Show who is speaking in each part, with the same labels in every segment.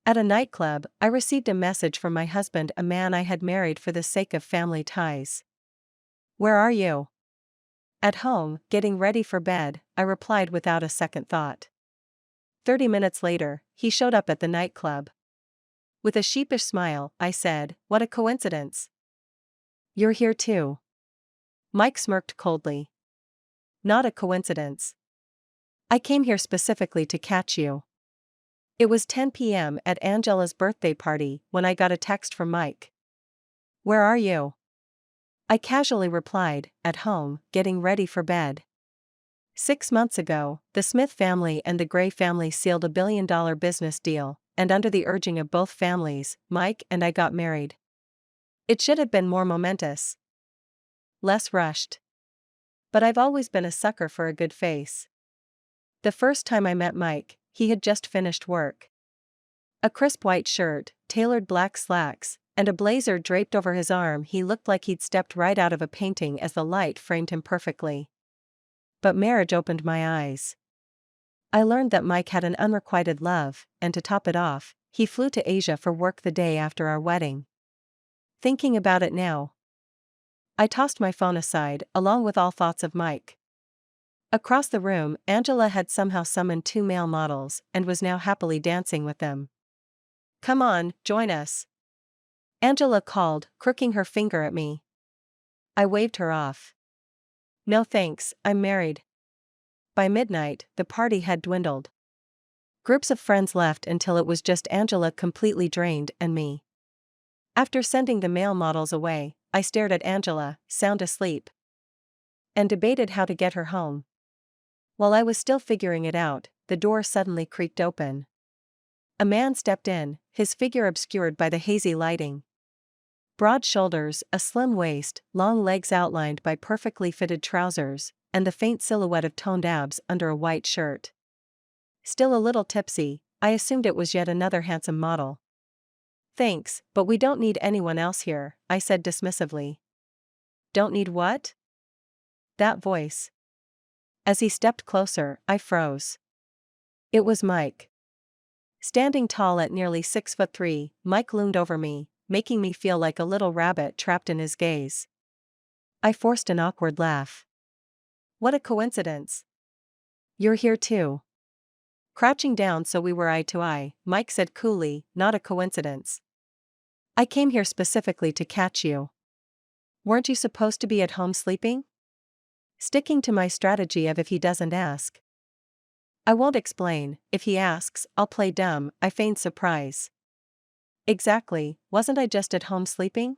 Speaker 1: At a nightclub, I received a message from my husband, a man I had married for the sake of family ties. "Where are you?" "At home, getting ready for bed," I replied without a second thought. 30 minutes later, he showed up at the nightclub. With a sheepish smile, I said, "What a coincidence. You're here too." Mike smirked coldly. "Not a coincidence. I came here specifically to catch you." It was 10 p.m. at Angela's birthday party when I got a text from Mike. "Where are you?" I casually replied, "At home, getting ready for bed." 6 months ago, the Smith family and the Gray family sealed a billion-dollar business deal, and under the urging of both families, Mike and I got married. It should have been more momentous. Less rushed. But I've always been a sucker for a good face. The first time I met Mike, he had just finished work. A crisp white shirt, tailored black slacks, and a blazer draped over his arm. He looked like he'd stepped right out of a painting as the light framed him perfectly. But marriage opened my eyes. I learned that Mike had an unrequited love, and to top it off, he flew to Asia for work the day after our wedding. Thinking about it now, I tossed my phone aside, along with all thoughts of Mike. Across the room, Angela had somehow summoned 2 male models, and was now happily dancing with them. "Come on, join us," Angela called, crooking her finger at me. I waved her off. "No thanks, I'm married." By midnight, the party had dwindled. Groups of friends left until it was just Angela, completely drained, and me. After sending the male models away, I stared at Angela, sound asleep, and debated how to get her home. While I was still figuring it out, the door suddenly creaked open. A man stepped in, his figure obscured by the hazy lighting. Broad shoulders, a slim waist, long legs outlined by perfectly fitted trousers, and the faint silhouette of toned abs under a white shirt. Still a little tipsy, I assumed it was yet another handsome model. "Thanks, but we don't need anyone else here," I said dismissively. "Don't need what?" That voice. As he stepped closer, I froze. It was Mike. Standing tall at nearly 6'3", Mike loomed over me, making me feel like a little rabbit trapped in his gaze. I forced an awkward laugh. "What a coincidence. You're here too." Crouching down so we were eye to eye, Mike said coolly, "Not a coincidence. I came here specifically to catch you. Weren't you supposed to be at home sleeping?" Sticking to my strategy of if he doesn't ask, I won't explain. If he asks, I'll play dumb, I feigned surprise. "Exactly, wasn't I just at home sleeping?"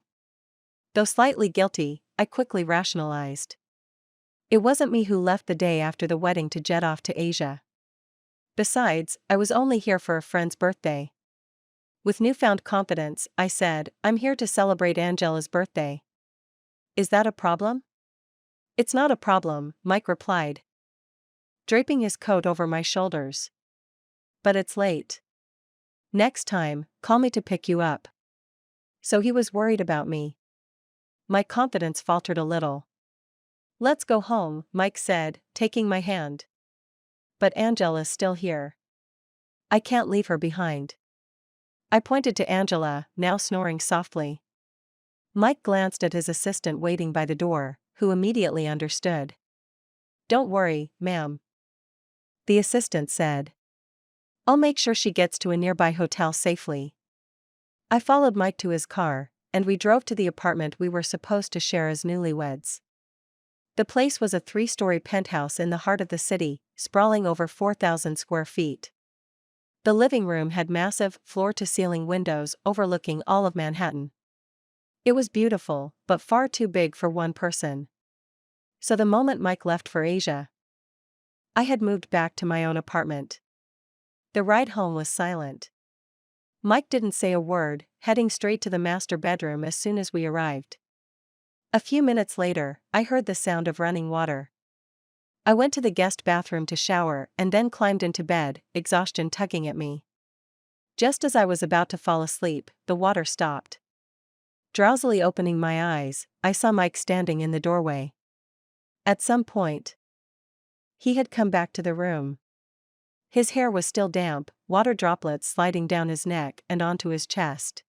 Speaker 1: Though slightly guilty, I quickly rationalized. It wasn't me who left the day after the wedding to jet off to Asia. Besides, I was only here for a friend's birthday. With newfound confidence, I said, "I'm here to celebrate Angela's birthday." "Is that a problem?" "It's not a problem," Mike replied, draping his coat over my shoulders. "But it's late. Next time, call me to pick you up." So he was worried about me. My confidence faltered a little. "Let's go home," Mike said, taking my hand. "But Angela's still here. I can't leave her behind." I pointed to Angela, now snoring softly. Mike glanced at his assistant waiting by the door, who immediately understood. "Don't worry, ma'am," the assistant said. "I'll make sure she gets to a nearby hotel safely." I followed Mike to his car, and we drove to the apartment we were supposed to share as newlyweds. The place was a 3-story penthouse in the heart of the city, sprawling over 4,000 square feet. The living room had massive, floor-to-ceiling windows overlooking all of Manhattan. It was beautiful, but far too big for one person. So the moment Mike left for Asia, I had moved back to my own apartment. The ride home was silent. Mike didn't say a word, heading straight to the master bedroom as soon as we arrived. A few minutes later, I heard the sound of running water. I went to the guest bathroom to shower and then climbed into bed, exhaustion tugging at me. Just as I was about to fall asleep, the water stopped. Drowsily opening my eyes, I saw Mike standing in the doorway. At some point, he had come back to the room. His hair was still damp, water droplets sliding down his neck and onto his chest.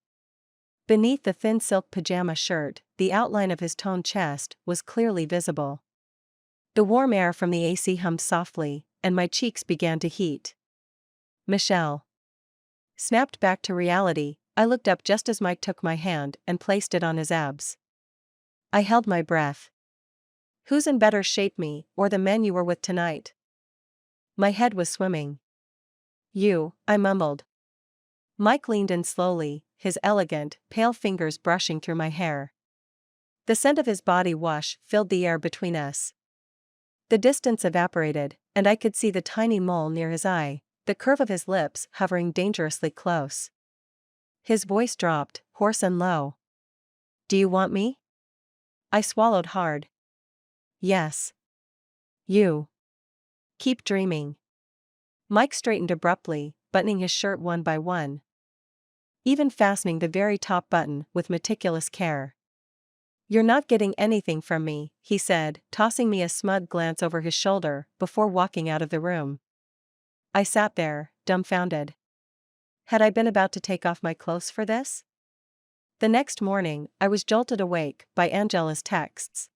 Speaker 1: Beneath the thin silk pajama shirt, the outline of his toned chest was clearly visible. The warm air from the AC hummed softly, and my cheeks began to heat. Michelle. Snapped back to reality, I looked up just as Mike took my hand and placed it on his abs. I held my breath. Who's in better shape, me or the men you were with tonight? My head was swimming. You, I mumbled. Mike leaned in slowly, his elegant, pale fingers brushing through my hair. The scent of his body wash filled the air between us. The distance evaporated, and I could see the tiny mole near his eye, the curve of his lips hovering dangerously close. His voice dropped, hoarse and low. Do you want me? I swallowed hard. Yes. You. Keep dreaming. Mike straightened abruptly, buttoning his shirt one by one, even fastening the very top button with meticulous care. You're not getting anything from me, he said, tossing me a smug glance over his shoulder before walking out of the room. I sat there, dumbfounded. Had I been about to take off my clothes for this? The next morning, I was jolted awake by Angela's texts.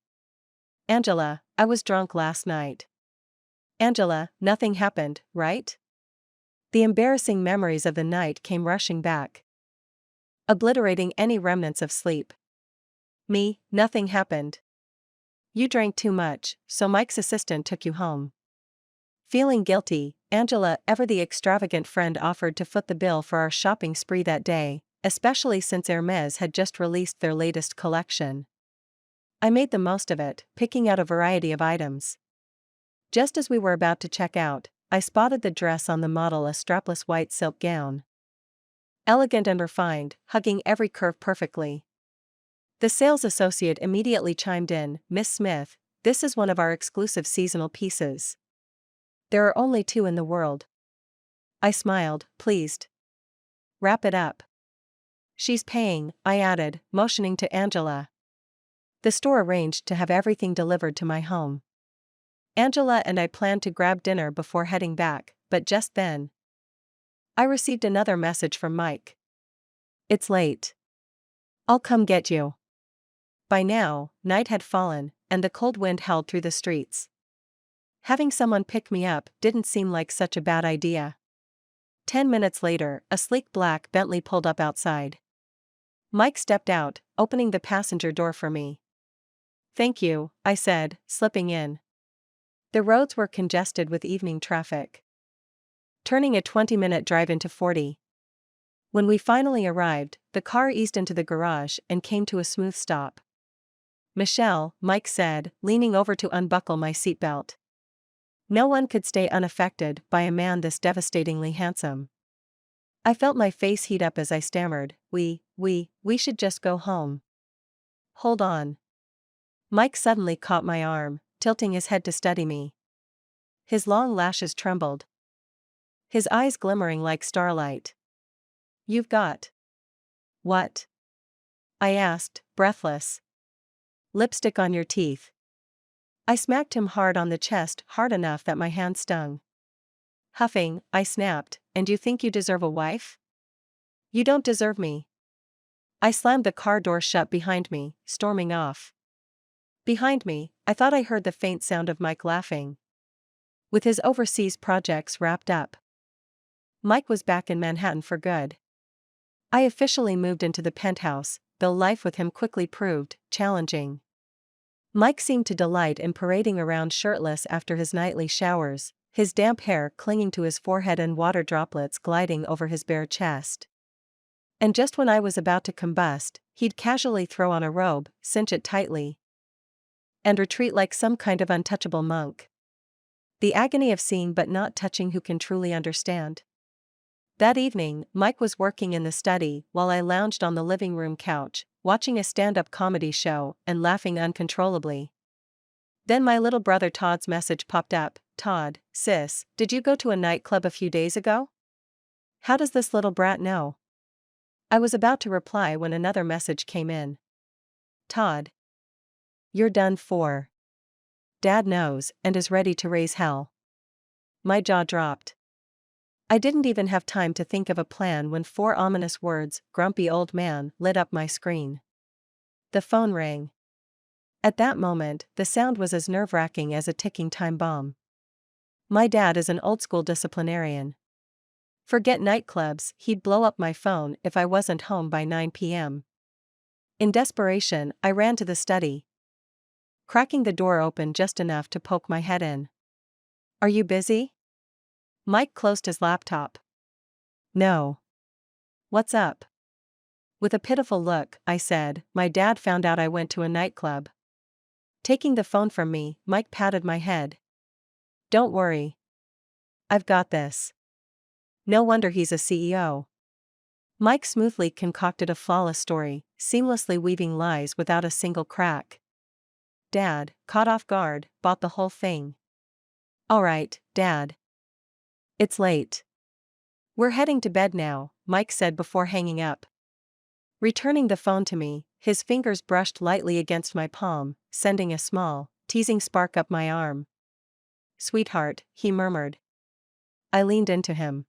Speaker 1: Angela, I was drunk last night. Angela, nothing happened, right? The embarrassing memories of the night came rushing back, obliterating any remnants of sleep. Me, nothing happened. You drank too much, so Mike's assistant took you home. Feeling guilty, Angela, ever the extravagant friend, offered to foot the bill for our shopping spree that day, especially since Hermes had just released their latest collection. I made the most of it, picking out a variety of items. Just as we were about to check out, I spotted the dress on the model, a strapless white silk gown. Elegant and refined, hugging every curve perfectly. The sales associate immediately chimed in, Miss Smith, this is one of our exclusive seasonal pieces. There are only 2 in the world. I smiled, pleased. Wrap it up. She's paying, I added, motioning to Angela. The store arranged to have everything delivered to my home. Angela and I planned to grab dinner before heading back, but just then, I received another message from Mike. It's late. I'll come get you. By now, night had fallen, and the cold wind howled through the streets. Having someone pick me up didn't seem like such a bad idea. 10 minutes later, a sleek black Bentley pulled up outside. Mike stepped out, opening the passenger door for me. Thank you, I said, slipping in. The roads were congested with evening traffic, turning a 20-minute drive into 40. When we finally arrived, the car eased into the garage and came to a smooth stop. Michelle, Mike said, leaning over to unbuckle my seatbelt. No one could stay unaffected by a man this devastatingly handsome. I felt my face heat up as I stammered, we should just go home. Hold on. Mike suddenly caught my arm, tilting his head to study me. His long lashes trembled, his eyes glimmering like starlight. You've got. What? I asked, breathless. Lipstick on your teeth. I smacked him hard on the chest, hard enough that my hand stung. Huffing, I snapped, and you think you deserve a wife? You don't deserve me. I slammed the car door shut behind me, storming off. Behind me, I thought I heard the faint sound of Mike laughing. With his overseas projects wrapped up, Mike was back in Manhattan for good. I officially moved into the penthouse, though life with him quickly proved challenging. Mike seemed to delight in parading around shirtless after his nightly showers, his damp hair clinging to his forehead and water droplets gliding over his bare chest. And just when I was about to combust, he'd casually throw on a robe, cinch it tightly, and retreat like some kind of untouchable monk. The agony of seeing but not touching, who can truly understand? That evening, Mike was working in the study while I lounged on the living room couch, watching a stand-up comedy show and laughing uncontrollably. Then my little brother Todd's message popped up. Todd, sis, did you go to a nightclub a few days ago? How does this little brat know? I was about to reply when another message came in. Todd, you're done for. Dad knows and is ready to raise hell. My jaw dropped. I didn't even have time to think of a plan when 4 ominous words, "grumpy old man," lit up my screen. The phone rang. At that moment, the sound was as nerve-wracking as a ticking time bomb. My dad is an old-school disciplinarian. Forget nightclubs, he'd blow up my phone if I wasn't home by 9 p.m. In desperation, I ran to the study, cracking the door open just enough to poke my head in. "Are you busy?" Mike closed his laptop. "No." "What's up?" With a pitiful look, I said, "My dad found out I went to a nightclub." Taking the phone from me, Mike patted my head. "Don't worry. I've got this." No wonder he's a CEO. Mike smoothly concocted a flawless story, seamlessly weaving lies without a single crack. Dad, caught off guard, bought the whole thing. "All right, Dad. It's late. We're heading to bed now," Mike said before hanging up. Returning the phone to me, his fingers brushed lightly against my palm, sending a small, teasing spark up my arm. "Sweetheart," he murmured. I leaned into him.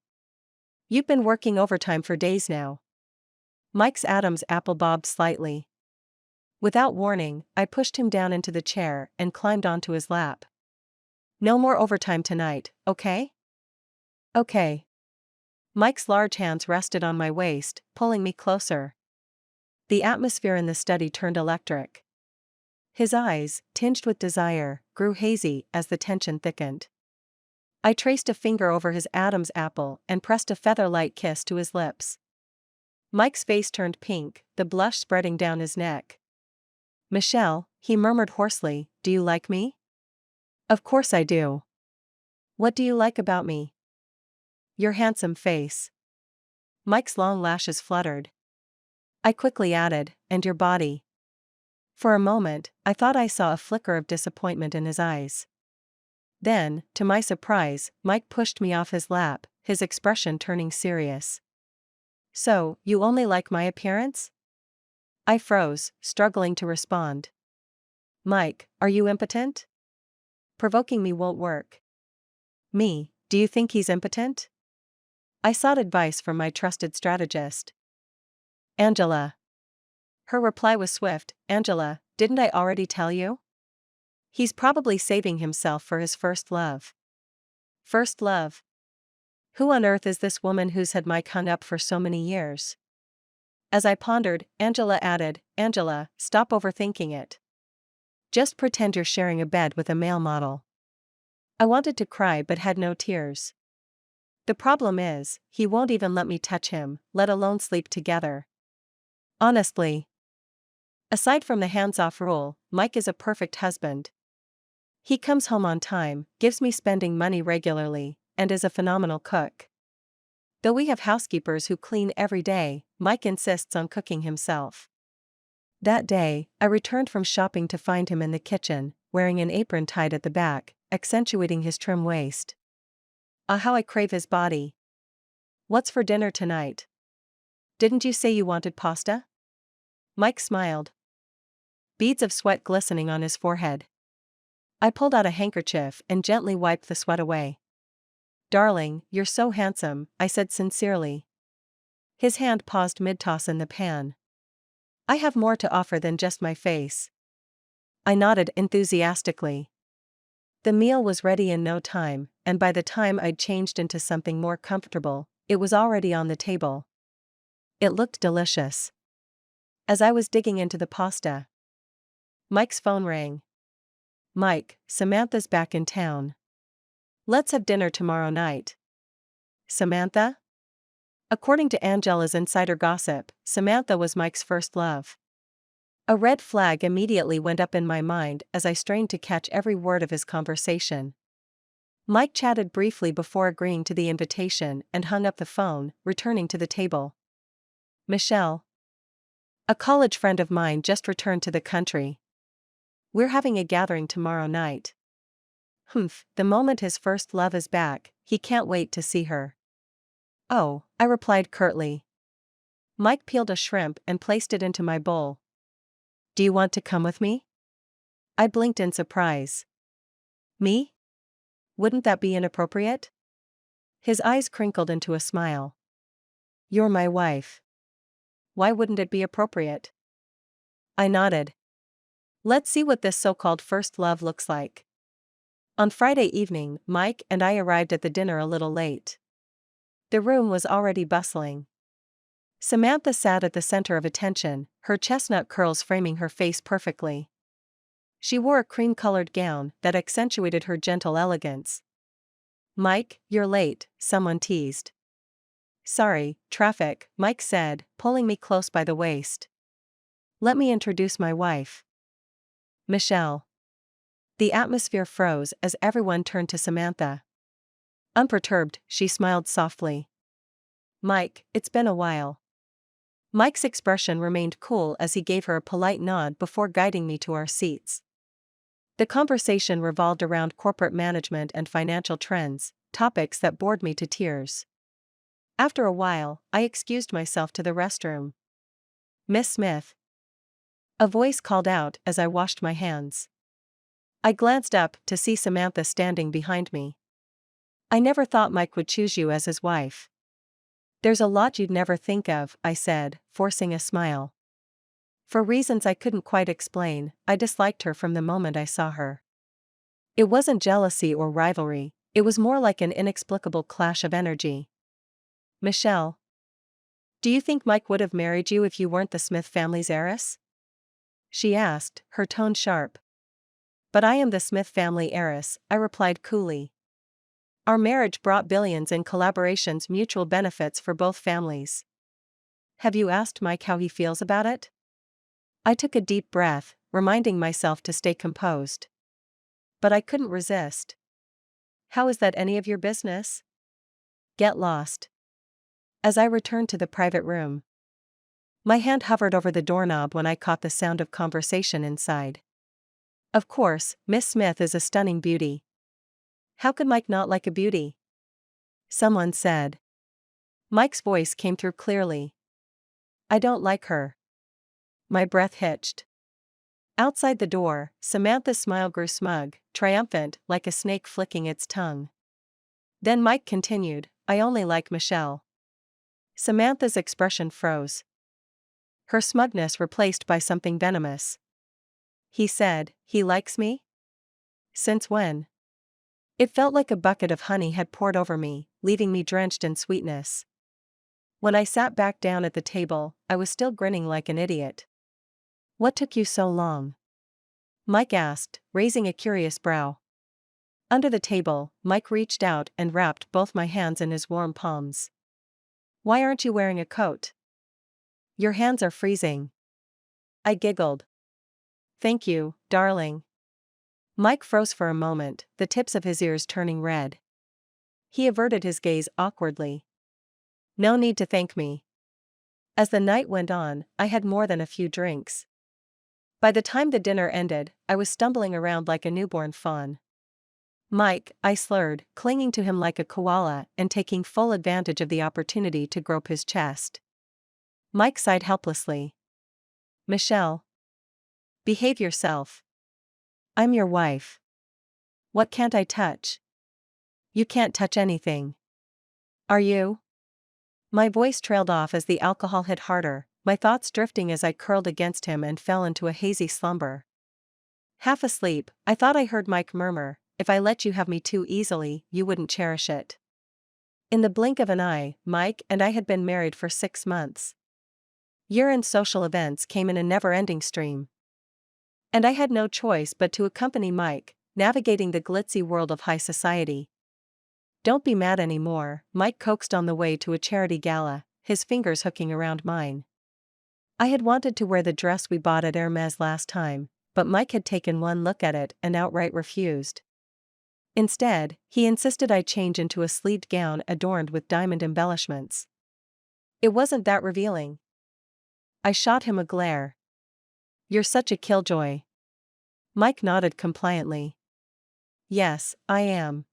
Speaker 1: "You've been working overtime for days now." Mike's Adam's apple bobbed slightly. Without warning, I pushed him down into the chair and climbed onto his lap. "No more overtime tonight, okay?" "Okay." Mike's large hands rested on my waist, pulling me closer. The atmosphere in the study turned electric. His eyes, tinged with desire, grew hazy as the tension thickened. I traced a finger over his Adam's apple and pressed a feather-light kiss to his lips. Mike's face turned pink, the blush spreading down his neck. "Michelle," he murmured hoarsely, "do you like me?" "Of course I do." "What do you like about me?" "Your handsome face." Mike's long lashes fluttered. I quickly added, "and your body." For a moment, I thought I saw a flicker of disappointment in his eyes. Then, to my surprise, Mike pushed me off his lap, his expression turning serious. "So, you only like my appearance?" I froze, struggling to respond. "Mike, are you impotent?" "Provoking me won't work." "Me, do you think he's impotent?" I sought advice from my trusted strategist. "Angela." Her reply was swift, "Angela, didn't I already tell you? He's probably saving himself for his first love." First love? Who on earth is this woman who's had Mike hung up for so many years? As I pondered, Angela added, "Angela, stop overthinking it. Just pretend you're sharing a bed with a male model." I wanted to cry but had no tears. "The problem is, he won't even let me touch him, let alone sleep together." Honestly. Aside from the hands-off rule, Mike is a perfect husband. He comes home on time, gives me spending money regularly, and is a phenomenal cook. Though we have housekeepers who clean every day, Mike insists on cooking himself. That day, I returned from shopping to find him in the kitchen, wearing an apron tied at the back, accentuating his trim waist. Ah, how I crave his body. "What's for dinner tonight? Didn't you say you wanted pasta?" Mike smiled, beads of sweat glistening on his forehead. I pulled out a handkerchief and gently wiped the sweat away. "Darling, you're so handsome," I said sincerely. His hand paused mid-toss in the pan. "I have more to offer than just my face." I nodded enthusiastically. The meal was ready in no time, and by the time I'd changed into something more comfortable, it was already on the table. It looked delicious. As I was digging into the pasta, Mike's phone rang. "Mike, Samantha's back in town. Let's have dinner tomorrow night." Samantha? According to Angela's insider gossip, Samantha was Mike's first love. A red flag immediately went up in my mind as I strained to catch every word of his conversation. Mike chatted briefly before agreeing to the invitation and hung up the phone, returning to the table. "Michelle. A college friend of mine just returned to the country. We're having a gathering tomorrow night." Humph, the moment his first love is back, he can't wait to see her. "Oh," I replied curtly. Mike peeled a shrimp and placed it into my bowl. "Do you want to come with me?" I blinked in surprise. "Me? Wouldn't that be inappropriate?" His eyes crinkled into a smile. You're my wife. Why wouldn't it be appropriate? I nodded. Let's see what this so-called first love looks like. On Friday evening, Mike and I arrived at the dinner a little late. The room was already bustling. Samantha sat at the center of attention, her chestnut curls framing her face perfectly. She wore a cream-colored gown that accentuated her gentle elegance. Mike, you're late, someone teased. Sorry, traffic, Mike said, pulling me close by the waist. Let me introduce my wife. Michelle. The atmosphere froze as everyone turned to Samantha. Unperturbed, she smiled softly. Mike, it's been a while. Mike's expression remained cool as he gave her a polite nod before guiding me to our seats. The conversation revolved around corporate management and financial trends, topics that bored me to tears. After a while, I excused myself to the restroom. Miss Smith. A voice called out as I washed my hands. I glanced up to see Samantha standing behind me. I never thought Mike would choose you as his wife. There's a lot you'd never think of, I said, forcing a smile. For reasons I couldn't quite explain, I disliked her from the moment I saw her. It wasn't jealousy or rivalry, it was more like an inexplicable clash of energy. Michelle. Do you think Mike would have married you if you weren't the Smith family's heiress? She asked, her tone sharp. But I am the Smith family heiress, I replied coolly. Our marriage brought billions in collaborations, mutual benefits for both families. Have you asked Mike how he feels about it? I took a deep breath, reminding myself to stay composed. But I couldn't resist. How is that any of your business? Get lost. As I returned to the private room, my hand hovered over the doorknob when I caught the sound of conversation inside. Of course, Miss Smith is a stunning beauty. How could Mike not like a beauty? Someone said. Mike's voice came through clearly. I don't like her. My breath hitched. Outside the door, Samantha's smile grew smug, triumphant, like a snake flicking its tongue. Then Mike continued, I only like Michelle. Samantha's expression froze. Her smugness replaced by something venomous. He said, he likes me? Since when? It felt like a bucket of honey had poured over me, leaving me drenched in sweetness. When I sat back down at the table, I was still grinning like an idiot. What took you so long? Mike asked, raising a curious brow. Under the table, Mike reached out and wrapped both my hands in his warm palms. Why aren't you wearing a coat? Your hands are freezing. I giggled. Thank you, darling. Mike froze for a moment, the tips of his ears turning red. He averted his gaze awkwardly. No need to thank me. As the night went on, I had more than a few drinks. By the time the dinner ended, I was stumbling around like a newborn fawn. Mike, I slurred, clinging to him like a koala and taking full advantage of the opportunity to grope his chest. Mike sighed helplessly. Michelle. Behave yourself. I'm your wife. What can't I touch? You can't touch anything. Are you? My voice trailed off as the alcohol hit harder, my thoughts drifting as I curled against him and fell into a hazy slumber. Half asleep, I thought I heard Mike murmur, if I let you have me too easily, you wouldn't cherish it. In the blink of an eye, Mike and I had been married for 6 months. Year-end social events came in a never-ending stream. And I had no choice but to accompany Mike, navigating the glitzy world of high society. Don't be mad anymore, Mike coaxed on the way to a charity gala, his fingers hooking around mine. I had wanted to wear the dress we bought at Hermes last time, but Mike had taken one look at it and outright refused. Instead, he insisted I change into a sleeved gown adorned with diamond embellishments. It wasn't that revealing. I shot him a glare. You're such a killjoy. Mike nodded compliantly. Yes, I am.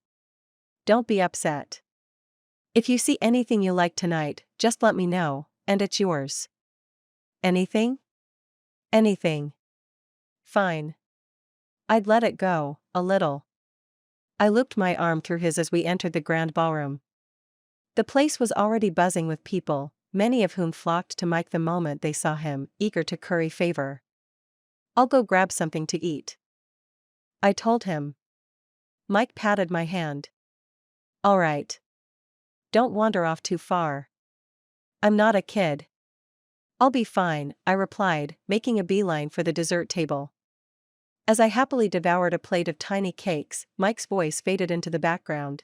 Speaker 1: Don't be upset. If you see anything you like tonight, just let me know, and it's yours. Anything? Anything. Fine. I'd let it go, a little. I looped my arm through his as we entered the grand ballroom. The place was already buzzing with people, many of whom flocked to Mike the moment they saw him, eager to curry favor. "I'll go grab something to eat," I told him. Mike patted my hand. "All right. Don't wander off too far. I'm not a kid." "I'll be fine," I replied, making a beeline for the dessert table. As I happily devoured a plate of tiny cakes, Mike's voice faded into the background.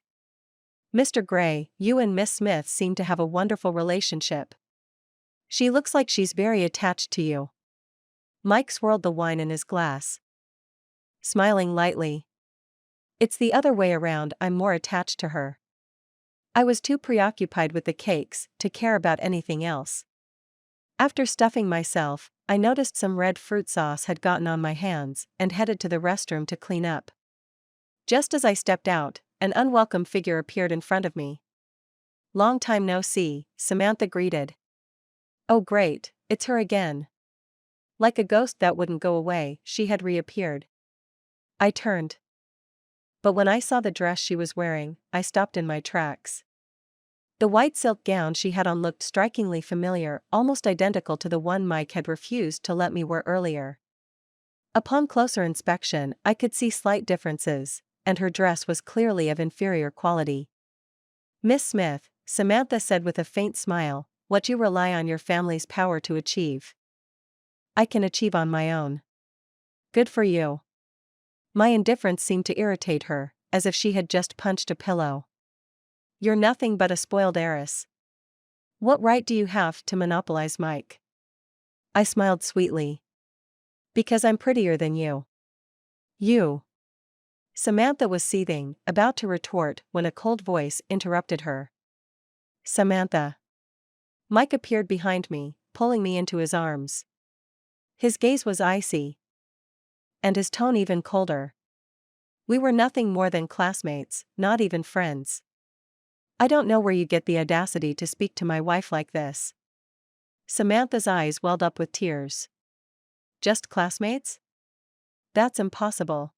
Speaker 1: "Mr. Gray, you and Miss Smith seem to have a wonderful relationship. She looks like she's very attached to you." Mike swirled the wine in his glass, smiling lightly. "It's the other way around, I'm more attached to her." I was too preoccupied with the cakes to care about anything else. After stuffing myself, I noticed some red fruit sauce had gotten on my hands and headed to the restroom to clean up. Just as I stepped out, an unwelcome figure appeared in front of me. "Long time no see," Samantha greeted. "Oh great, it's her again." Like a ghost that wouldn't go away, she had reappeared. I turned. But when I saw the dress she was wearing, I stopped in my tracks. The white silk gown she had on looked strikingly familiar, almost identical to the one Mike had refused to let me wear earlier. Upon closer inspection, I could see slight differences, and her dress was clearly of inferior quality. "Miss Smith," Samantha said with a faint smile, "what you rely on your family's power to achieve, I can achieve on my own." "Good for you." My indifference seemed to irritate her, as if she had just punched a pillow. "You're nothing but a spoiled heiress. What right do you have to monopolize Mike?" I smiled sweetly. "Because I'm prettier than you." "You." Samantha was seething, about to retort, when a cold voice interrupted her. "Samantha." Mike appeared behind me, pulling me into his arms. His gaze was icy, and his tone even colder. We were nothing more than classmates, not even friends. "I don't know where you get the audacity to speak to my wife like this." Samantha's eyes welled up with tears. "Just classmates? That's impossible."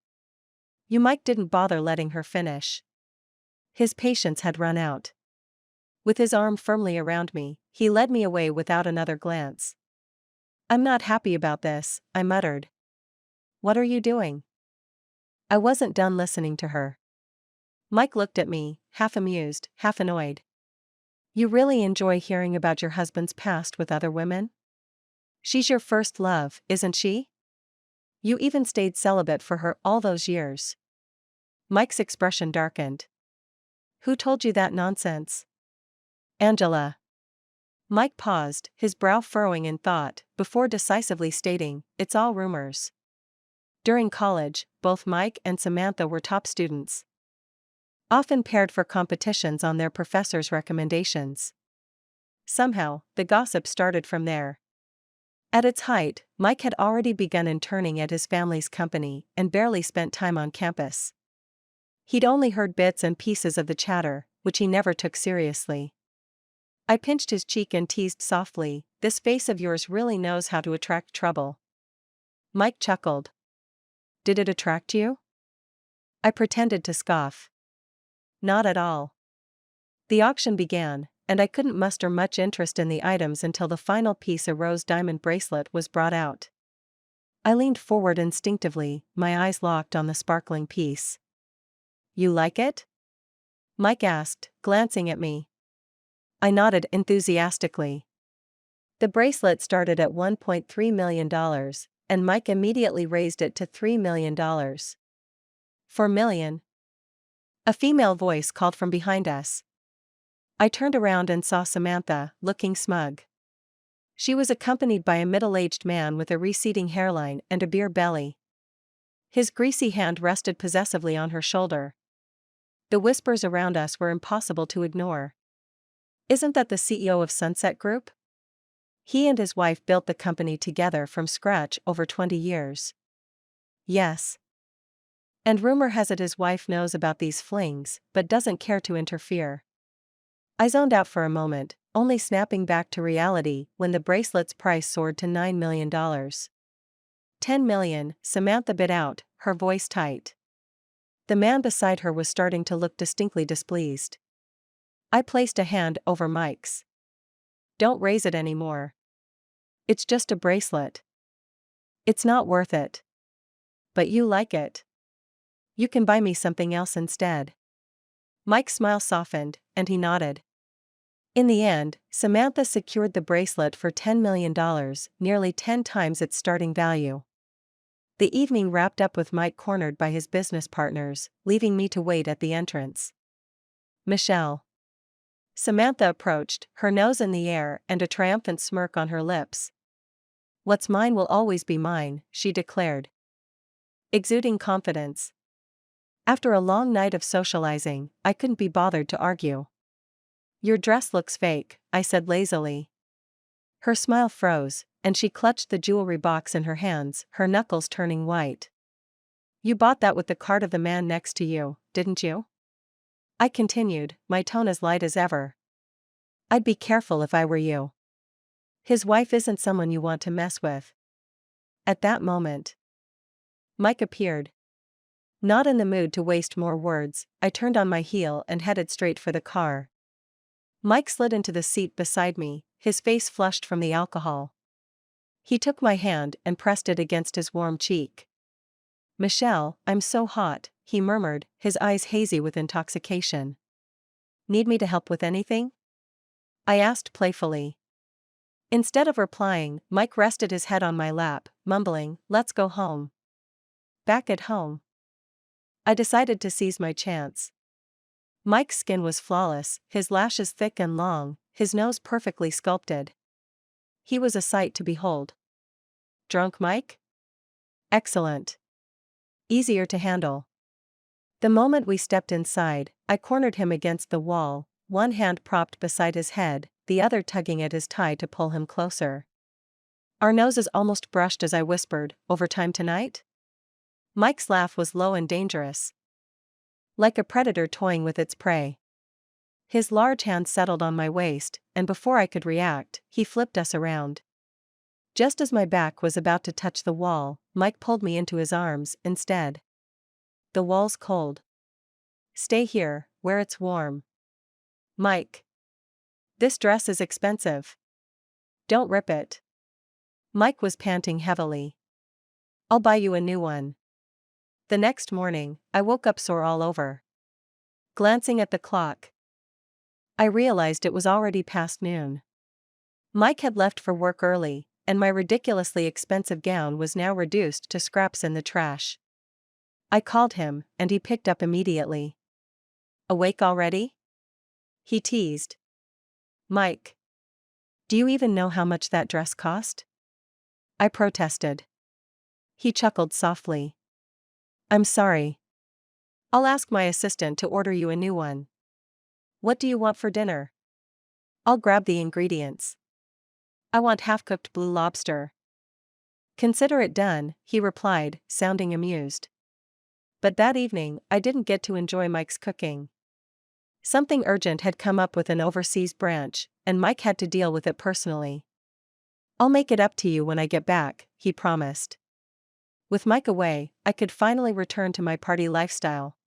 Speaker 1: Mike didn't bother letting her finish. His patience had run out. With his arm firmly around me, he led me away without another glance. "I'm not happy about this," I muttered. "What are you doing?" I wasn't done listening to her. Mike looked at me, half amused, half annoyed. "You really enjoy hearing about your husband's past with other women? She's your first love, isn't she? You even stayed celibate for her all those years." Mike's expression darkened. "Who told you that nonsense?" "Angela." Mike paused, his brow furrowing in thought, before decisively stating, "It's all rumors." During college, both Mike and Samantha were top students, often paired for competitions on their professors' recommendations. Somehow, the gossip started from there. At its height, Mike had already begun interning at his family's company and barely spent time on campus. He'd only heard bits and pieces of the chatter, which he never took seriously. I pinched his cheek and teased softly, "This face of yours really knows how to attract trouble." Mike chuckled. "Did it attract you?" I pretended to scoff. "Not at all." The auction began, and I couldn't muster much interest in the items until the final piece, a rose diamond bracelet, was brought out. I leaned forward instinctively, my eyes locked on the sparkling piece. "You like it?" Mike asked, glancing at me. I nodded enthusiastically. The bracelet started at $1.3 million, and Mike immediately raised it to $3 million. "4 million. A female voice called from behind us. I turned around and saw Samantha, looking smug. She was accompanied by a middle-aged man with a receding hairline and a beer belly. His greasy hand rested possessively on her shoulder. The whispers around us were impossible to ignore. "Isn't that the CEO of Sunset Group? He and his wife built the company together from scratch over 20 years. "Yes. And rumor has it his wife knows about these flings, but doesn't care to interfere." I zoned out for a moment, only snapping back to reality when the bracelet's price soared to $9 million. $10 million, Samantha bit out, her voice tight. The man beside her was starting to look distinctly displeased. I placed a hand over Mike's. Don't raise it anymore. It's just a bracelet. It's not worth it. But you like it. You can buy me something else instead. Mike's smile softened, and he nodded. In the end, Samantha secured the bracelet for $10 million, nearly 10 times its starting value. The evening wrapped up with Mike cornered by his business partners, leaving me to wait at the entrance. Michelle. Samantha approached, her nose in the air and a triumphant smirk on her lips. What's mine will always be mine, she declared, exuding confidence. After a long night of socializing, I couldn't be bothered to argue. Your dress looks fake, I said lazily. Her smile froze, and she clutched the jewelry box in her hands, her knuckles turning white. You bought that with the card of the man next to you, didn't you? I continued, my tone as light as ever. I'd be careful if I were you. His wife isn't someone you want to mess with. At that moment, Mike appeared. Not in the mood to waste more words, I turned on my heel and headed straight for the car. Mike slid into the seat beside me, his face flushed from the alcohol. He took my hand and pressed it against his warm cheek. Michelle, I'm so hot, he murmured, his eyes hazy with intoxication. Need me to help with anything? I asked playfully. Instead of replying, Mike rested his head on my lap, mumbling, let's go home. Back at home. I decided to seize my chance. Mike's skin was flawless, his lashes thick and long, his nose perfectly sculpted. He was a sight to behold. Drunk Mike? Excellent. Easier to handle. The moment we stepped inside, I cornered him against the wall, one hand propped beside his head, the other tugging at his tie to pull him closer. Our noses almost brushed as I whispered, overtime tonight? Mike's laugh was low and dangerous. Like a predator toying with its prey. His large hand settled on my waist, and before I could react, he flipped us around. Just as my back was about to touch the wall, Mike pulled me into his arms, instead. The wall's cold. Stay here, where it's warm. Mike. This dress is expensive. Don't rip it. Mike was panting heavily. I'll buy you a new one. The next morning, I woke up sore all over. Glancing at the clock, I realized it was already past noon. Mike had left for work early, and my ridiculously expensive gown was now reduced to scraps in the trash. I called him, and he picked up immediately. Awake already? He teased. Mike. Do you even know how much that dress cost? I protested. He chuckled softly. I'm sorry. I'll ask my assistant to order you a new one. What do you want for dinner? I'll grab the ingredients. I want half-cooked blue lobster. Consider it done, he replied, sounding amused. But that evening, I didn't get to enjoy Mike's cooking. Something urgent had come up with an overseas branch, and Mike had to deal with it personally. I'll make it up to you when I get back, he promised. With Mike away, I could finally return to my party lifestyle.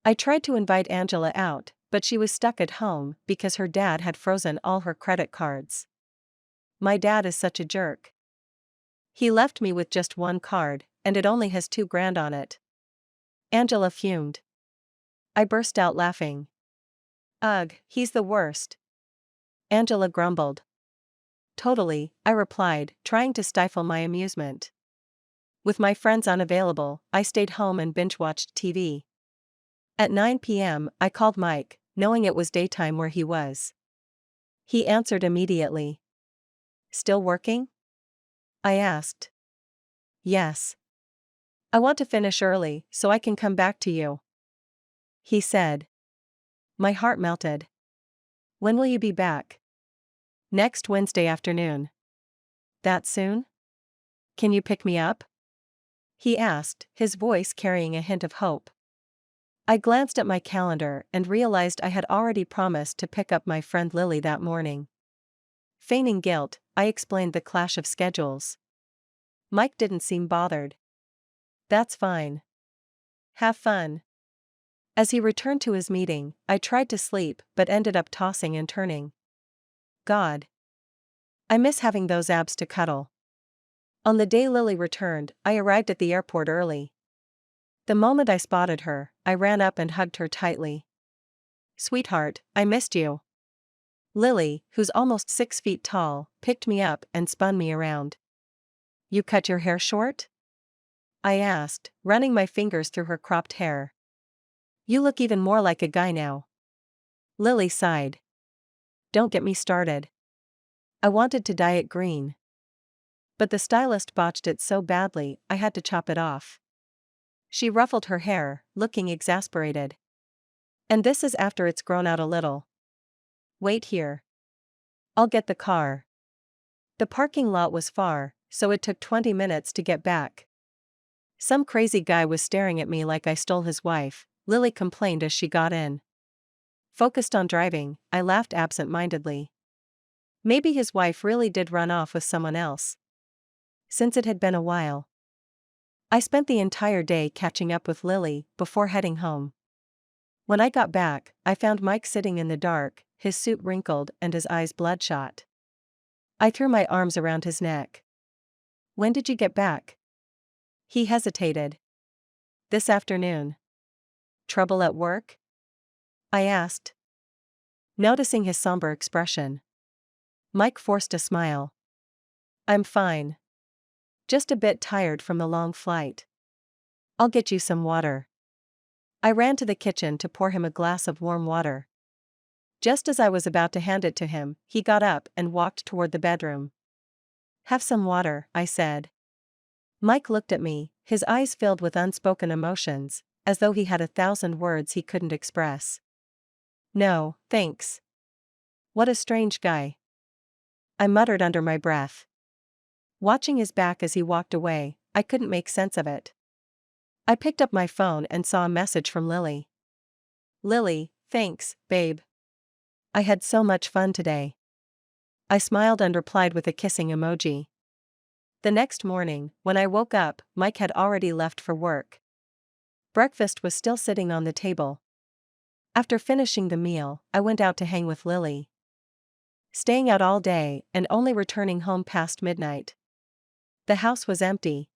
Speaker 1: I tried to invite Angela out, but she was stuck at home because her dad had frozen all her credit cards. My dad is such a jerk. He left me with just one card, and it only has $2,000 on it. Angela fumed. I burst out laughing. Ugh, he's the worst. Angela grumbled. Totally, I replied, trying to stifle my amusement. With my friends unavailable, I stayed home and binge-watched TV. At 9 p.m., I called Mike, knowing it was daytime where he was. He answered immediately. Still working? I asked. Yes. I want to finish early, so I can come back to you. He said. My heart melted. When will you be back? Next Wednesday afternoon. That soon? Can you pick me up? He asked, his voice carrying a hint of hope. I glanced at my calendar and realized I had already promised to pick up my friend Lily that morning. Feigning guilt, I explained the clash of schedules. Mike didn't seem bothered. That's fine. Have fun. As he returned to his meeting, I tried to sleep but ended up tossing and turning. God. I miss having those abs to cuddle. On the day Lily returned, I arrived at the airport early. The moment I spotted her, I ran up and hugged her tightly. Sweetheart, I missed you. Lily, who's almost 6 feet tall, picked me up and spun me around. You cut your hair short? I asked, running my fingers through her cropped hair. You look even more like a guy now. Lily sighed. Don't get me started. I wanted to dye it green. But the stylist botched it so badly, I had to chop it off. She ruffled her hair, looking exasperated. And this is after it's grown out a little. Wait here. I'll get the car. The parking lot was far, so it took 20 minutes to get back. Some crazy guy was staring at me like I stole his wife, Lily complained as she got in. Focused on driving, I laughed absent-mindedly. Maybe his wife really did run off with someone else. Since it had been a while. I spent the entire day catching up with Lily before heading home. When I got back, I found Mike sitting in the dark, his suit wrinkled and his eyes bloodshot. I threw my arms around his neck. When did you get back? He hesitated. This afternoon. Trouble at work? I asked. Noticing his somber expression. Mike forced a smile. I'm fine. Just a bit tired from the long flight. I'll get you some water. I ran to the kitchen to pour him a glass of warm water. Just as I was about to hand it to him, he got up and walked toward the bedroom. Have some water, I said. Mike looked at me, his eyes filled with unspoken emotions, as though he had 1,000 words he couldn't express. No, thanks. What a strange guy. I muttered under my breath. Watching his back as he walked away, I couldn't make sense of it. I picked up my phone and saw a message from Lily. Lily, thanks, babe. I had so much fun today. I smiled and replied with a kissing emoji. The next morning, when I woke up, Mike had already left for work. Breakfast was still sitting on the table. After finishing the meal, I went out to hang with Lily. Staying out all day and only returning home past midnight. The house was empty.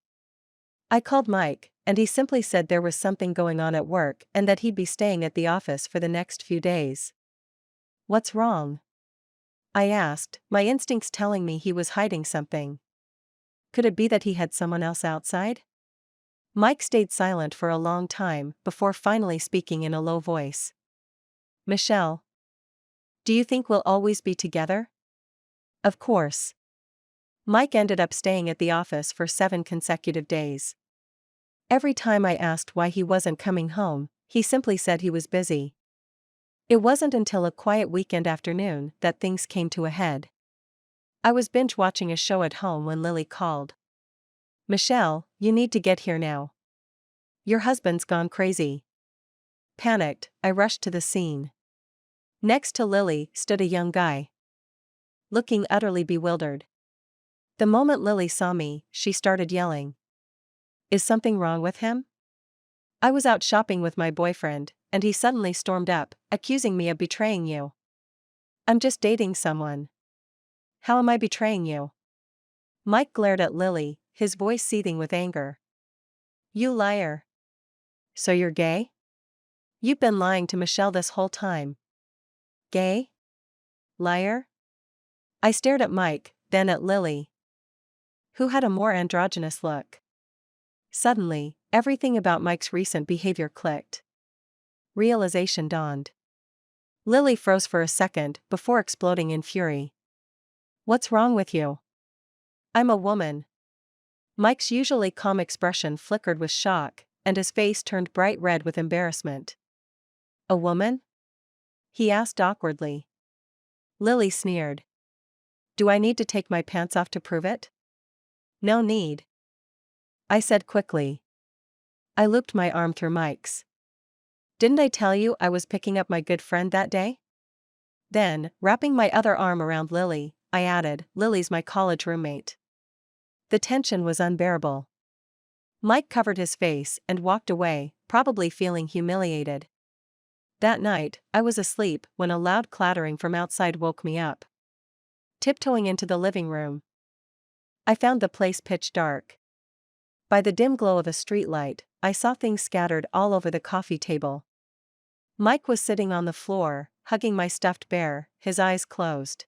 Speaker 1: I called Mike, and he simply said there was something going on at work and that he'd be staying at the office for the next few days. What's wrong? I asked, my instincts telling me he was hiding something. Could it be that he had someone else outside? Mike stayed silent for a long time before finally speaking in a low voice. Michelle. Do you think we'll always be together? Of course. Mike ended up staying at the office for 7 consecutive days. Every time I asked why he wasn't coming home, he simply said he was busy. It wasn't until a quiet weekend afternoon that things came to a head. I was binge-watching a show at home when Lily called. Michelle, you need to get here now. Your husband's gone crazy. Panicked, I rushed to the scene. Next to Lily stood a young guy. Looking utterly bewildered. The moment Lily saw me, she started yelling. Is something wrong with him? I was out shopping with my boyfriend, and he suddenly stormed up, accusing me of betraying you. I'm just dating someone. How am I betraying you? Mike glared at Lily, his voice seething with anger. You liar. So you're gay? You've been lying to Michelle this whole time. Gay? Liar? I stared at Mike, then at Lily, who had a more androgynous look. Suddenly, everything about Mike's recent behavior clicked. Realization dawned. Lily froze for a second before exploding in fury. What's wrong with you? I'm a woman. Mike's usually calm expression flickered with shock, and his face turned bright red with embarrassment. A woman? He asked awkwardly. Lily sneered. Do I need to take my pants off to prove it? No need. I said quickly. I looped my arm through Mike's. Didn't I tell you I was picking up my good friend that day? Then, wrapping my other arm around Lily, I added, Lily's my college roommate. The tension was unbearable. Mike covered his face and walked away, probably feeling humiliated. That night, I was asleep when a loud clattering from outside woke me up. Tiptoeing into the living room, I found the place pitch dark. By the dim glow of a streetlight, I saw things scattered all over the coffee table. Mike was sitting on the floor, hugging my stuffed bear, his eyes closed.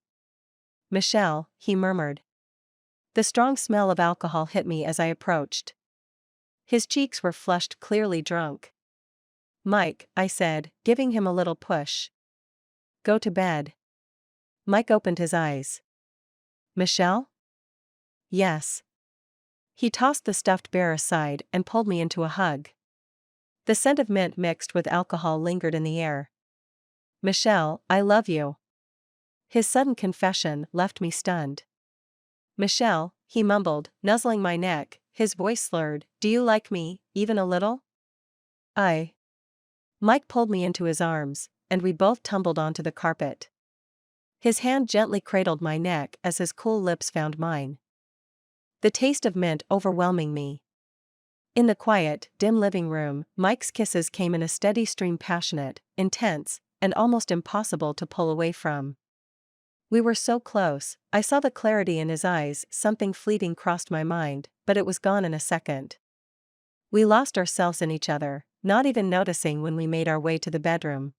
Speaker 1: "Michelle," he murmured. The strong smell of alcohol hit me as I approached. His cheeks were flushed, clearly drunk. "Mike," I said, giving him a little push. "Go to bed." Mike opened his eyes. "Michelle?" "Yes." He tossed the stuffed bear aside and pulled me into a hug. The scent of mint mixed with alcohol lingered in the air. "Michelle, I love you." His sudden confession left me stunned. "Michelle," he mumbled, nuzzling my neck, his voice slurred, "do you like me, even a little?" I. Mike pulled me into his arms, and we both tumbled onto the carpet. His hand gently cradled my neck as his cool lips found mine. The taste of mint overwhelming me. In the quiet, dim living room, Mike's kisses came in a steady stream, passionate, intense, and almost impossible to pull away from. We were so close, I saw the clarity in his eyes. Something fleeting crossed my mind, but it was gone in a second. We lost ourselves in each other, not even noticing when we made our way to the bedroom.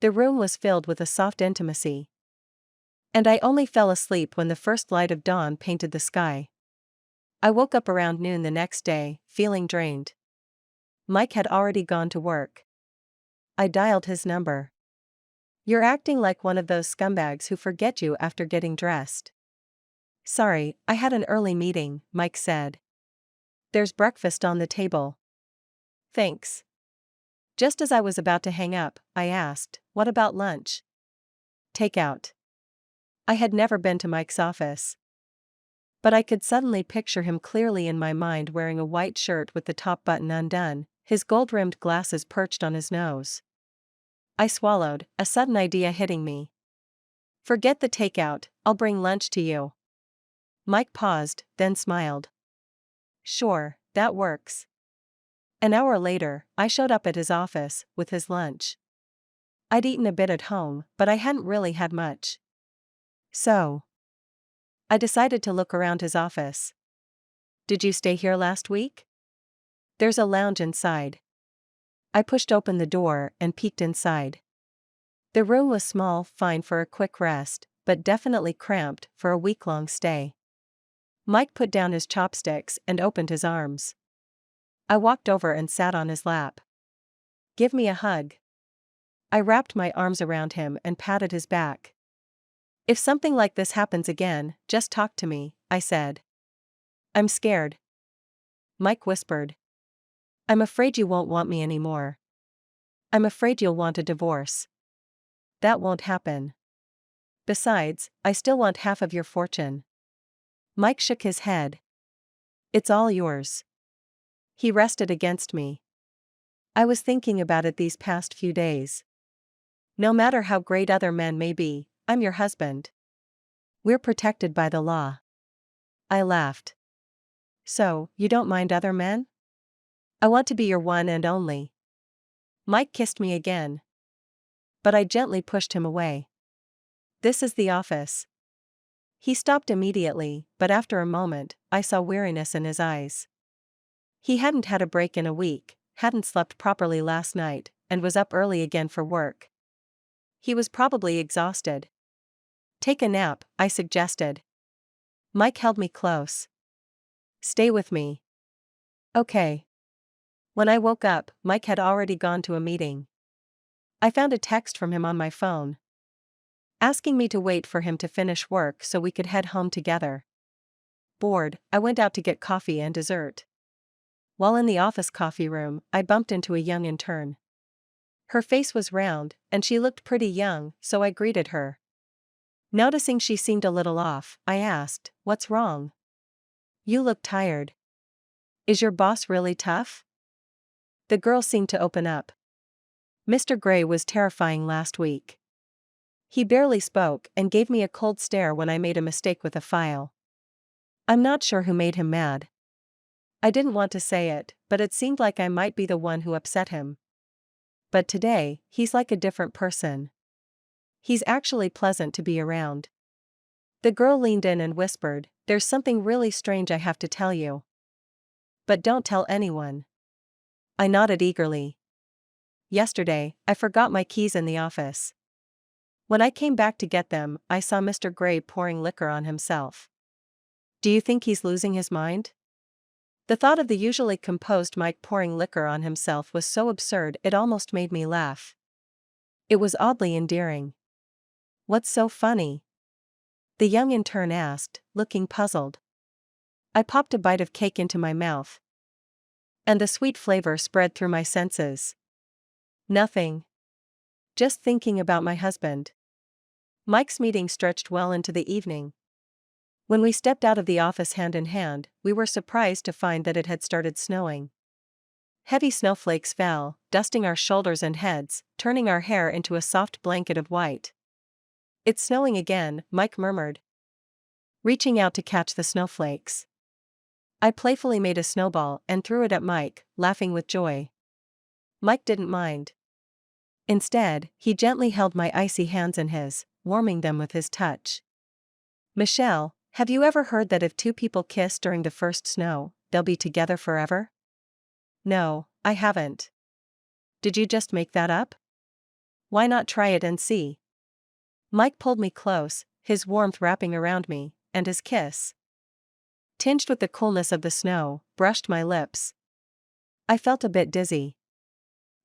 Speaker 1: The room was filled with a soft intimacy. And I only fell asleep when the first light of dawn painted the sky. I woke up around noon the next day, feeling drained. Mike had already gone to work. I dialed his number. "You're acting like one of those scumbags who forget you after getting dressed." "Sorry, I had an early meeting," Mike said. "There's breakfast on the table." "Thanks." Just as I was about to hang up, I asked, "What about lunch?" "Takeout." I had never been to Mike's office. But I could suddenly picture him clearly in my mind, wearing a white shirt with the top button undone, his gold-rimmed glasses perched on his nose. I swallowed, a sudden idea hitting me. "Forget the takeout, I'll bring lunch to you." Mike paused, then smiled. "Sure, that works." An hour later, I showed up at his office, with his lunch. I'd eaten a bit at home, but I hadn't really had much. So I decided to look around his office. "Did you stay here last week?" "There's a lounge inside." I pushed open the door and peeked inside. The room was small, fine for a quick rest, but definitely cramped for a week-long stay. Mike put down his chopsticks and opened his arms. I walked over and sat on his lap. "Give me a hug." I wrapped my arms around him and patted his back. "If something like this happens again, just talk to me," I said. "I'm scared." Mike whispered. "I'm afraid you won't want me anymore. I'm afraid you'll want a divorce." "That won't happen. Besides, I still want half of your fortune." Mike shook his head. "It's all yours." He rested against me. "I was thinking about it these past few days. No matter how great other men may be, I'm your husband. We're protected by the law." I laughed. "So, you don't mind other men?" "I want to be your one and only." Mike kissed me again. But I gently pushed him away. "This is the office." He stopped immediately, but after a moment, I saw weariness in his eyes. He hadn't had a break in a week, hadn't slept properly last night, and was up early again for work. He was probably exhausted. "Take a nap," I suggested. Mike held me close. "Stay with me." "Okay." When I woke up, Mike had already gone to a meeting. I found a text from him on my phone, asking me to wait for him to finish work so we could head home together. Bored, I went out to get coffee and dessert. While in the office coffee room, I bumped into a young intern. Her face was round, and she looked pretty young, so I greeted her. Noticing she seemed a little off, I asked, "What's wrong? You look tired. Is your boss really tough?" The girl seemed to open up. "Mr. Gray was terrifying last week. He barely spoke and gave me a cold stare when I made a mistake with a file. I'm not sure who made him mad. I didn't want to say it, but it seemed like I might be the one who upset him. but today, he's like a different person. He's actually pleasant to be around. The girl leaned in and whispered, "There's something really strange I have to tell you. But don't tell anyone." I nodded eagerly. Yesterday, I forgot my keys in the office. When I came back to get them, I saw Mr. Gray pouring liquor on himself. Do you think he's losing his mind? The thought of the usually composed Mike pouring liquor on himself was so absurd it almost made me laugh. It was oddly endearing. What's so funny? The young intern asked, looking puzzled. I popped a bite of cake into my mouth, and the sweet flavor spread through my senses. Nothing. Just thinking about my husband. Mike's meeting stretched well into the evening. When we stepped out of the office hand in hand, we were surprised to find that it had started snowing. Heavy snowflakes fell, dusting our shoulders and heads, turning our hair into a soft blanket of white. "It's snowing again," Mike murmured, reaching out to catch the snowflakes. I playfully made a snowball and threw it at Mike, laughing with joy. Mike didn't mind. Instead, he gently held my icy hands in his, warming them with his touch. "Michelle, have you ever heard that if two people kiss during the first snow, they'll be together forever?" "No, I haven't." "Did you just make that up?" "Why not try it and see?" Mike pulled me close, his warmth wrapping around me, and his kiss, tinged with the coolness of the snow, brushed my lips. I felt a bit dizzy.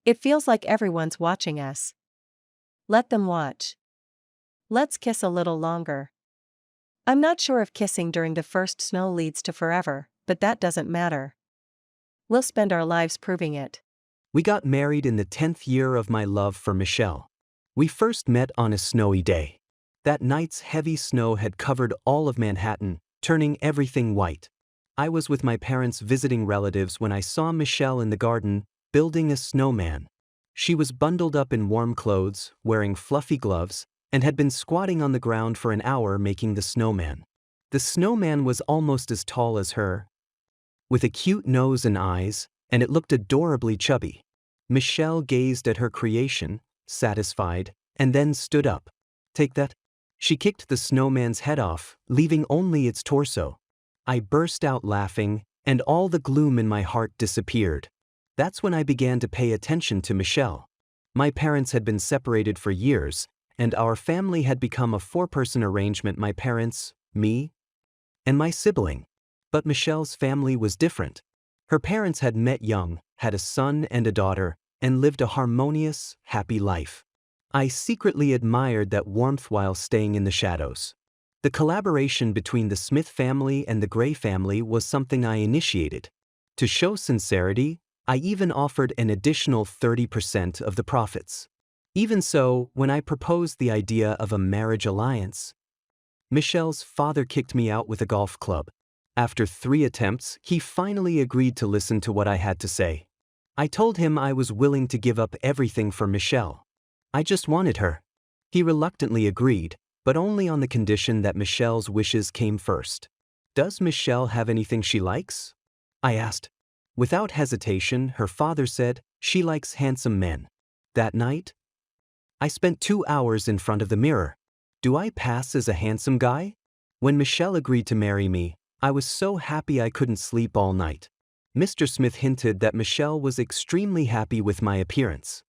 Speaker 1: It feels like everyone's watching us. Let them watch. Let's kiss a little longer. I'm not sure if kissing during the first snow leads to forever, but that doesn't matter. We'll spend our lives proving it.
Speaker 2: We got married in the 10th year of my love for Michelle. We first met on a snowy day. That night's heavy snow had covered all of Manhattan, turning everything white. I was with my parents visiting relatives when I saw Michelle in the garden, building a snowman. She was bundled up in warm clothes, wearing fluffy gloves, and had been squatting on the ground for an hour making the snowman. The snowman was almost as tall as her, with a cute nose and eyes, and it looked adorably chubby. Michelle gazed at her creation, satisfied, and then stood up. "Take that." She kicked the snowman's head off, leaving only its torso. I burst out laughing, and all the gloom in my heart disappeared. That's when I began to pay attention to Michelle. My parents had been separated for years, and our family had become a four-person arrangement: my parents, me, and my sibling. But Michelle's family was different. Her parents had met young, had a son and a daughter, and lived a harmonious, happy life. I secretly admired that warmth while staying in the shadows. The collaboration between the Smith family and the Gray family was something I initiated. To show sincerity, I even offered an additional 30% of the profits. Even so, when I proposed the idea of a marriage alliance, Michelle's father kicked me out with a golf club. After 3 attempts, he finally agreed to listen to what I had to say. I told him I was willing to give up everything for Michelle. I just wanted her. He reluctantly agreed, but only on the condition that Michelle's wishes came first. "Does Michelle have anything she likes?" I asked. Without hesitation, her father said, "She likes handsome men." That night, I spent 2 hours in front of the mirror. Do I pass as a handsome guy? When Michelle agreed to marry me, I was so happy I couldn't sleep all night. Mr. Smith hinted that Michelle was extremely happy with my appearance.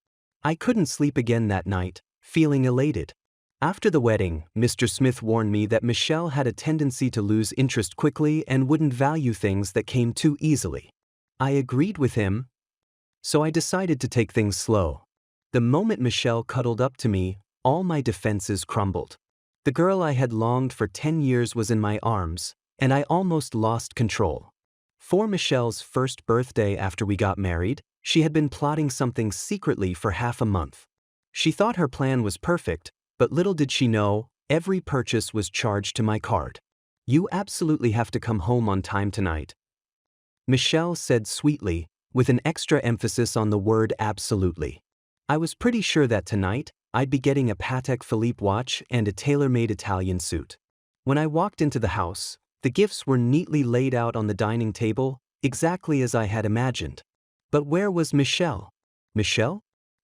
Speaker 2: I couldn't sleep again that night, feeling elated. After the wedding, Mr. Smith warned me that Michelle had a tendency to lose interest quickly and wouldn't value things that came too easily. I agreed with him, so I decided to take things slow. The moment Michelle cuddled up to me, all my defenses crumbled. The girl I had longed for 10 years was in my arms, and I almost lost control. For Michelle's first birthday after we got married, she had been plotting something secretly for half a month. She thought her plan was perfect, but little did she know, every purchase was charged to my card. "You absolutely have to come home on time tonight," Michelle said sweetly, with an extra emphasis on the word absolutely. I was pretty sure that tonight, I'd be getting a Patek Philippe watch and a tailor-made Italian suit. When I walked into the house, the gifts were neatly laid out on the dining table, exactly as I had imagined. But where was Michelle? Michelle?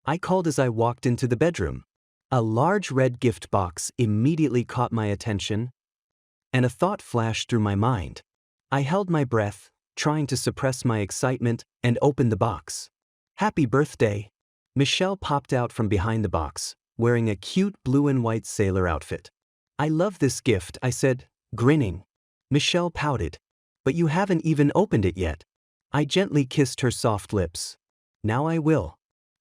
Speaker 2: I called as I walked into the bedroom. A large red gift box immediately caught my attention, and a thought flashed through my mind. I held my breath, trying to suppress my excitement, and opened the box. Happy birthday! Michelle popped out from behind the box, wearing a cute blue and white sailor outfit. I love this gift, I said, grinning. Michelle pouted. But you haven't even opened it yet. I gently kissed her soft lips. Now I will.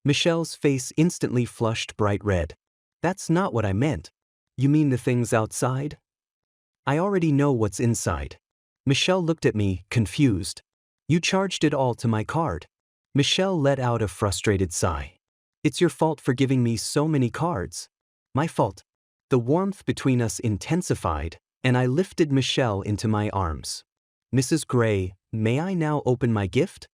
Speaker 2: Michelle's face instantly flushed bright red. That's not what I meant. You mean the things outside? I already know what's inside. Michelle looked at me, confused. You charged it all to my card. Michelle let out a frustrated sigh. It's your fault for giving me so many cards. My fault. The warmth between us intensified, and I lifted Michelle into my arms. Mrs. Gray, may I now open my gift?